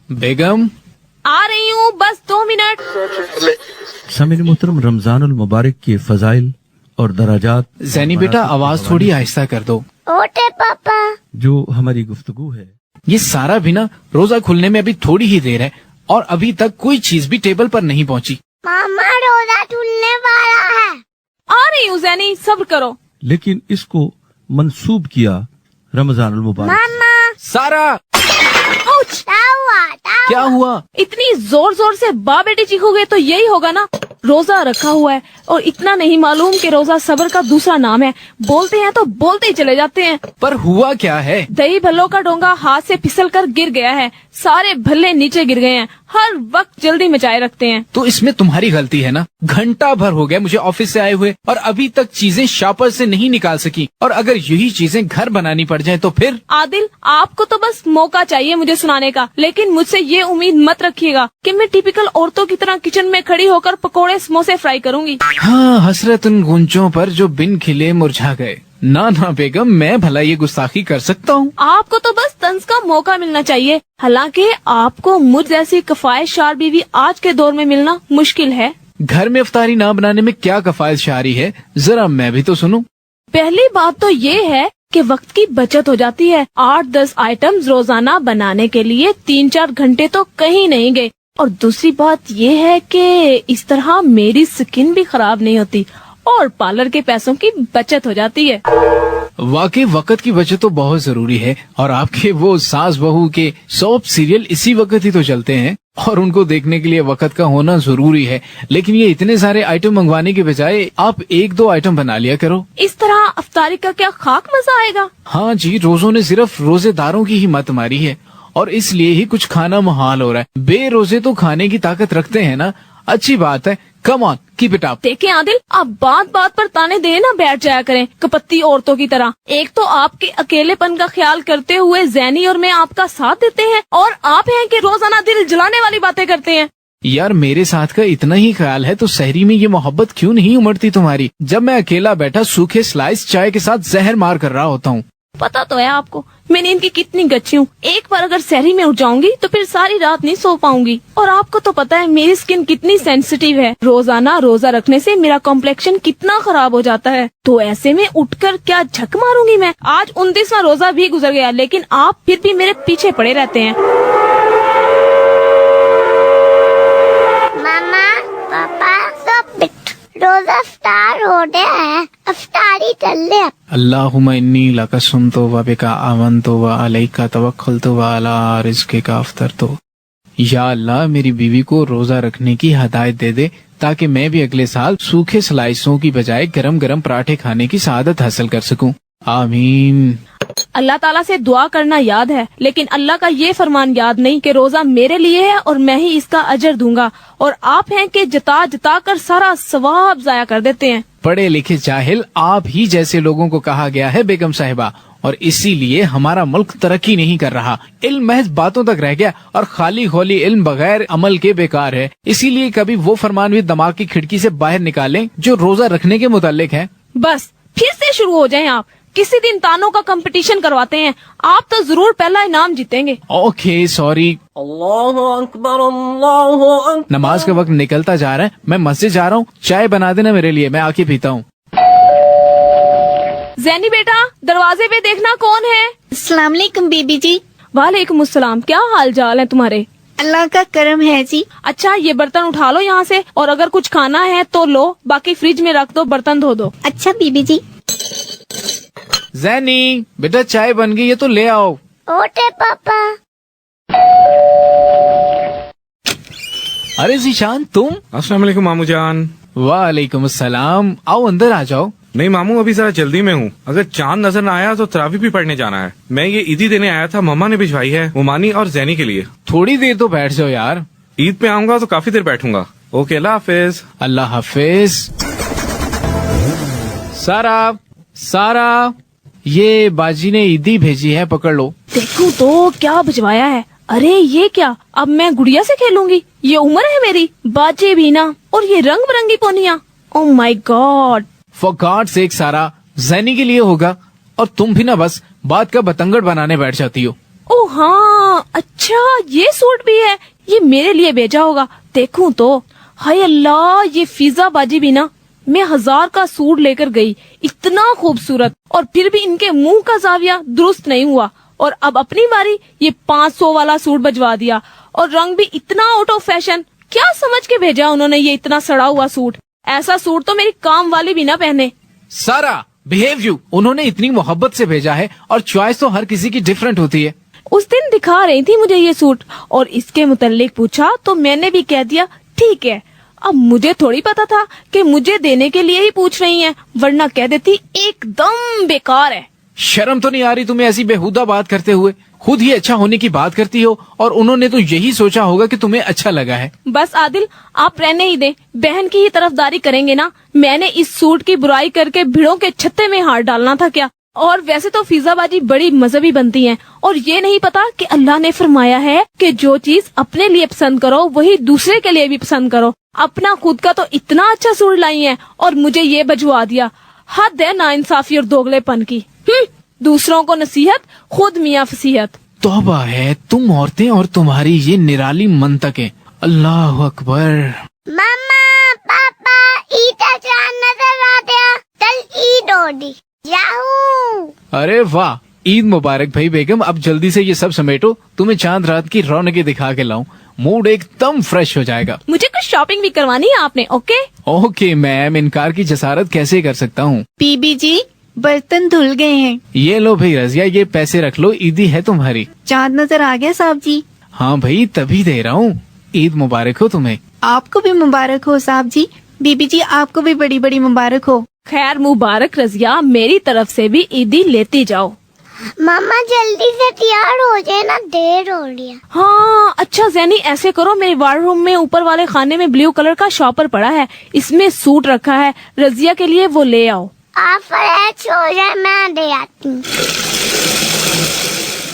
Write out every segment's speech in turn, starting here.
बेगम आ रही हूँ, बस 2 मिनट। सामिन मोहतरम, रमजानुल मुबारक के फजाइल और दराजात। ज़ैनी बेटा आवाज थोड़ी आहिस्ता कर दो। ओके पापा। जो हमारी गुफ्तगू है, ये सारा भी ना रोजा खुलने में अभी थोड़ी ही देर है और अभी तक कोई चीज भी टेबल पर नहीं पहुंची। मामा रोजा खुलने वाला है। आ रही हूँ ज़ैनी, सब्र करो। लेकिन इसको मंसूब किया रमजानुल मुबारक। मामा सारा आउच! क्या हुआ? इतनी जोर जोर से बा बेटी चीखोगे तो यही होगा ना। रोजा रखा हुआ है और इतना नहीं मालूम कि रोजा सब्र का दूसरा नाम है। बोलते हैं तो बोलते ही चले जाते हैं। पर हुआ क्या है? दही भल्लों का डोंगा हाथ से फिसल कर गिर गया है। सारे भल्ले नीचे गिर गए हैं। हर वक्त जल्दी मचाए रखते हैं। तो इसमें तुम्हारी गलती है ना। घंटा भर हो गया मुझे ऑफिस से आए हुए और अभी तक चीजें शॉपर से नहीं निकाल सकी, और अगर यही चीजें घर बनानी पड़ जाए तो फिर। आदिल, आपको तो बस मौका चाहिए मुझे सुनाने का, लेकिन मुझसे ये उम्मीद मत रखिएगा कि मैं टिपिकल औरतों की तरह किचन में खड़ी होकर पकोड़े समोसे फ्राई करूंगी। हाँ, हसरत उन गुंजों पर जो बिन खिले मुरझा गए। ना ना बेगम, मैं भला ये गुस्ताखी कर सकता हूँ? आपको तो बस तंज का मौका मिलना चाहिए। हालांकि आपको मुझ जैसी कफायतशार बीवी आज के दौर में मिलना मुश्किल है। घर में इफ्तारी ना बनाने में क्या कफायत शारी है, जरा मैं भी तो सुनूं। पहली बात तो ये है कि वक्त की बचत हो जाती है। 8-10 आइटम्स रोजाना बनाने के लिए 3-4 घंटे तो कहीं नहीं गए। और दूसरी बात ये है कि इस तरह मेरी स्किन भी खराब नहीं होती और पार्लर के पैसों की बचत हो जाती है। वाकई वक्त की बचत तो बहुत जरूरी है, और आपके वो सास बहू के सॉप सीरियल इसी वक्त ही तो चलते हैं और उनको देखने के लिए वक्त का होना जरूरी है। लेकिन ये इतने सारे आइटम मंगवाने के बजाय आप 1-2 आइटम बना लिया करो। इस तरह अफ्तारी का क्या खाक मजा आएगा। हाँ जी, रोजों ने सिर्फ रोजेदारों की ही मत मारी है और इसलिए ही कुछ खाना मुहाल हो रहा है। बेरोजे तो खाने की ताकत रखते हैं ना। अच्छी बात है, come on, keep it up. देखें आदिल, आप बात बात पर ताने देने ना बैठ जाया करें कपत्ती औरतों की तरह। एक तो आपके अकेलेपन का ख्याल करते हुए ज़ैनी और मैं आपका साथ देते हैं, और आप हैं कि रोजाना दिल जलाने वाली बातें करते हैं। यार, मेरे साथ का इतना ही ख्याल है तो सहरी में ये मोहब्बत क्यों नहीं उमड़ती तुम्हारी, जब मैं अकेला बैठा सूखे स्लाइस चाय के साथ जहर मार कर रहा होता हूँ। पता तो है आपको मैं नींद की कितनी गच्ची हूँ। एक बार अगर सहरी में उठ जाऊंगी तो फिर सारी रात नहीं सो पाऊंगी। और आपको तो पता है मेरी स्किन कितनी सेंसिटिव है। रोजाना रोजा रखने से मेरा कॉम्प्लेक्शन कितना खराब हो जाता है। तो ऐसे में उठकर क्या झक मारूंगी मैं। आज 29वां रोजा भी गुजर गया, लेकिन आप फिर भी मेरे पीछे पड़े रहते हैं। मामा पापा सब रोजा अफ्तार हो गया है, अफ्तारी चल ले। अल्लाहुम्मा इन्नी लका सुमतो व बिका आमनतो व अलैका तवक्कलतो व अला रिज़्क़िका अफ्तरतो। या अल्लाह, मेरी बीवी को रोजा रखने की हदायत दे दे ताकि मैं भी अगले साल सूखे स्लाइसों की बजाय गरम गरम पराठे खाने की सआदत हासिल कर सकूं। आमीन। अल्लाह ताला से दुआ करना याद है, लेकिन अल्लाह का ये फरमान याद नहीं कि रोजा मेरे लिए है और मैं ही इसका अजर दूंगा, और आप हैं कि जता जता कर सारा सवाब जाया कर देते हैं। पढ़े लिखे जाहिल आप ही जैसे लोगों को कहा गया है बेगम साहिबा, और इसीलिए हमारा मुल्क तरक्की नहीं कर रहा। इल्म महज बातों तक रह गया और खाली खोली इल्म बगैर अमल के बेकार है। इसीलिए कभी वो फरमान भी दिमाग की खिड़की से बाहर निकालें जो रोजा रखने के मुतालिक है। बस फिर से शुरू हो जाएं आप। किसी दिन तानों का कंपटीशन करवाते हैं, आप तो जरूर पहला इनाम जीतेंगे। Okay sorry. अल्लाहु अकबर, अल्लाहु अकबर। नमाज का वक्त निकलता जा रहा है, मैं मस्जिद जा रहा हूँ। चाय बना देना मेरे लिए, मैं आके पीता हूँ। ज़ैनी बेटा, दरवाजे पे देखना कौन है। अस्सलाम वालेकुम बीबी जी। वालेकुम अस्सलाम। क्या हाल चाल है तुम्हारे? अल्लाह का करम है जी। अच्छा, ये बर्तन उठा लो यहाँ से, और अगर कुछ खाना है तो लो, बाकी फ्रिज में रख दो, बर्तन धो दो। अच्छा बीबी जी। ज़ैनी बेटा, चाय बन गई है तो ले आओ। ओके पापा। अरे जीशान, तुम? अस्सलाम वालेकुम मामू जान। वालेकुम अस्सलाम। आओ अंदर आ जाओ। नहीं मामू, अभी जरा जल्दी में हूँ। अगर चांद नजर न आया तो तरावी भी पढ़ने जाना है। मैं ये ईदी देने आया था, मम्मा ने भिजवाई है उमानी और ज़ैनी के लिए। थोड़ी देर तो बैठ जाओ यार। ईद पे आऊंगा तो काफी देर बैठूंगा। ओके, अल्लाह हाफिज। अल्लाह हाफिज। सारा सारा, ये बाजी ने ईदी भेजी है, पकड़ लो। देखो तो क्या भिजवाया है। अरे ये क्या, अब मैं गुड़िया से खेलूंगी? ये उम्र है मेरी? बाजे भी ना, और ये रंग बिरंगी पोनिया। Oh my god. For god sake Sara, Zaini के लिए होगा, और तुम भी ना बस बात का बतंगड़ बनाने बैठ जाती हो। ओ हाँ, अच्छा ये सूट भी है, ये मेरे लिए भेजा होगा, देखूं तो। हाय अल्लाह, ये फिजा बाजी भी ना, मैं 1000 का सूट लेकर गई, इतना खूबसूरत, और फिर भी इनके मुंह का जाविया दुरुस्त नहीं हुआ, और अब अपनी बारी ये 500 वाला सूट बजवा दिया, और रंग भी इतना आउट ऑफ फैशन। क्या समझ के भेजा उन्होंने ये इतना सड़ा हुआ सूट? ऐसा सूट तो मेरी काम वाली भी ना पहने। सारा बिहेव यू, उन्होंने इतनी मोहब्बत से भेजा है और चॉइस तो हर किसी की डिफरेंट होती है। उस दिन दिखा रही थी मुझे ये सूट और इसके मुतल्लिक पूछा तो मैंने भी कह दिया ठीक है। अब मुझे थोड़ी पता था कि मुझे देने के लिए ही पूछ रही हैं, वरना कह देती एकदम बेकार है। शर्म तो नहीं आ रही तुम्हें ऐसी बेहुदा बात करते हुए? खुद ही अच्छा होने की बात करती हो और उन्होंने तो यही सोचा होगा कि तुम्हें अच्छा लगा है। बस आदिल, आप रहने ही दे, बहन की ही तरफदारी करेंगे ना। मैंने इस सूट की बुराई करके भिड़ों के छत्ते में हाथ डालना था क्या? और वैसे तो फिजाबाजी बड़ी मजहबी बनती है, और ये नहीं पता कि अल्लाह ने फरमाया है कि जो चीज अपने लिए पसंद करो वही दूसरे के लिए भी पसंद करो। अपना खुद का तो इतना अच्छा सूट लाई है और मुझे ये बजवा दिया। हद है नाइंसाफी और दोगलेपन की। दूसरों को नसीहत, खुद मियाँ फसीहत। तौबा है तुम औरतें और तुम्हारी ये निराली मंतकें। अल्लाह अकबर। मम्मा पापा ईद का चांद नजर आ गया, कल ईद होगी। याहू। अरे वाह, ईद मुबारक भाई बेगम। अब जल्दी से ये सब समेटो, तुम्हें चांद रात की रौनकें दिखा के लाऊं, मूड एकदम फ्रेश हो जाएगा। मुझे कुछ शॉपिंग भी करवानी है आपने। ओके मैम, इनकार की जसारत कैसे कर सकता हूँ। बीबी जी बर्तन धुल गए हैं। ये लो भाई रजिया, ये पैसे रख लो, ईदी है तुम्हारी। चांद नजर आ गया साहब जी। हाँ भाई, तभी दे रहा हूँ। ईद मुबारक हो तुम्हें। आपको भी मुबारक हो साहब जी। बीबी जी आपको भी बड़ी बड़ी मुबारक हो। खैर मुबारक रजिया, मेरी तरफ से भी ईदी लेती जाओ। मम्मा जल्दी से तैयार हो जाए ना, देर हो रही है। हाँ अच्छा जैनी, ऐसे करो, मेरे वार्डरूम में ऊपर वाले खाने में ब्लू कलर का शॉपर पड़ा है, इसमें सूट रखा है, रजिया के लिए वो ले आओ। आप फ्रेश हो जाए, मैं दे आती हूँ।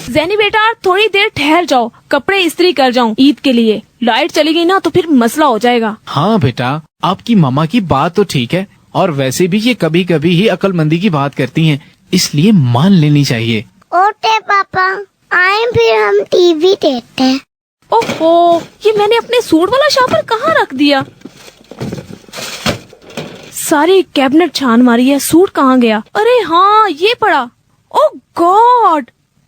जैनी बेटा थोड़ी देर ठहर जाओ, कपड़े इस्त्री कर जाऊं ईद के लिए। लाइट चली गई ना तो फिर मसला हो जाएगा। हाँ बेटा, आपकी मामा की बात तो ठीक है, और वैसे भी ये कभी कभी ही अक्लमंदी की बात करती हैं, इसलिए मान लेनी चाहिए। ओके पापा, आए फिर हम टीवी देखते हैं। ओहो, ये मैंने अपने सूट वाला शॉपर कहाँ रख दिया? सारी कैबिनेट छान मारी है, सूट कहाँ गया? अरे हाँ, ये पड़ा। ओह गॉड,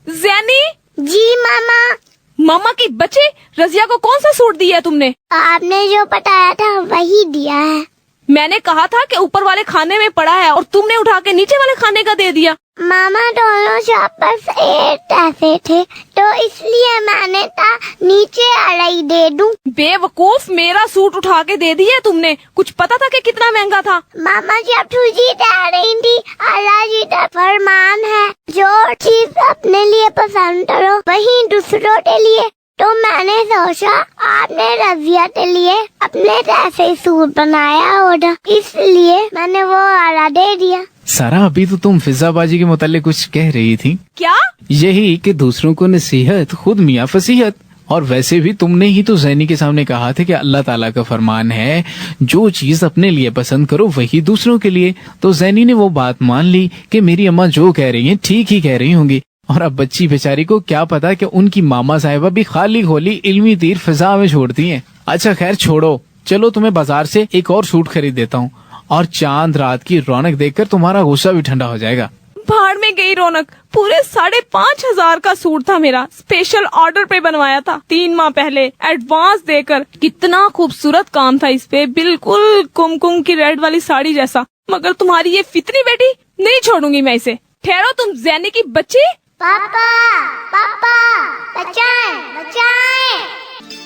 ज़ैनी। जी मामा। मामा की बच्चे, रजिया को कौन सा सूट दिया है तुमने? आपने जो बताया था वही दिया है। मैंने कहा था कि ऊपर वाले खाने में पड़ा है और तुमने उठा के नीचे वाले खाने का दे दिया। मामा दोनों शॉपर्स एक ऐसे थे तो इसलिए मैंने कहा नीचे वाला ही दे दूं। बेवकूफ, मेरा सूट उठा के दे दिया तुमने। कुछ पता था कि कितना महंगा था? मामा जब तुझी कह रही थी अल्लाह जी का फरमान है, जो चीज अपने लिए पसंद करो वही दूसरों के लिए, तो मैंने सोचा आपने रजिया के लिए अपने जैसे सूट बनाया होगा, इसलिए मैंने वो वाला दे दिया। सारा, अभी तो तुम फिजाबाजी के मुतालिक कुछ कह रही थी। क्या? यही कि दूसरों को नसीहत, खुद मियाँ फसीहत। और वैसे भी तुमने ही तो ज़ैनी के सामने कहा था कि अल्लाह ताला का फरमान है, जो चीज अपने लिए पसंद करो वही दूसरों के लिए। तो ज़ैनी ने वो बात मान ली कि मेरी अम्मा जो कह रही हैं ठीक ही कह रही होंगी। और अब बच्ची बेचारी को क्या पता कि उनकी मामा साहिबा भी खाली खोली इल्मी तीर फिजा में छोड़ती हैं। अच्छा खैर छोड़ो, चलो तुम्हें बाजार से एक और सूट खरीद देता हूँ, और चांद रात की रौनक देखकर तुम्हारा गुस्सा भी ठंडा हो जाएगा। भाड़ में गई रौनक। पूरे 5,500 का सूट था मेरा, स्पेशल ऑर्डर पे बनवाया था 3 माह पहले, एडवांस देकर। कितना खूबसूरत काम था इस पे, बिल्कुल कुमकुम की रेड वाली साड़ी जैसा। मगर तुम्हारी ये फितनी बेटी, नहीं छोड़ूंगी मैं इसे। ठहरो तुम ज़ैनी की बच्ची। पापा पापा बचाएं बचाएं।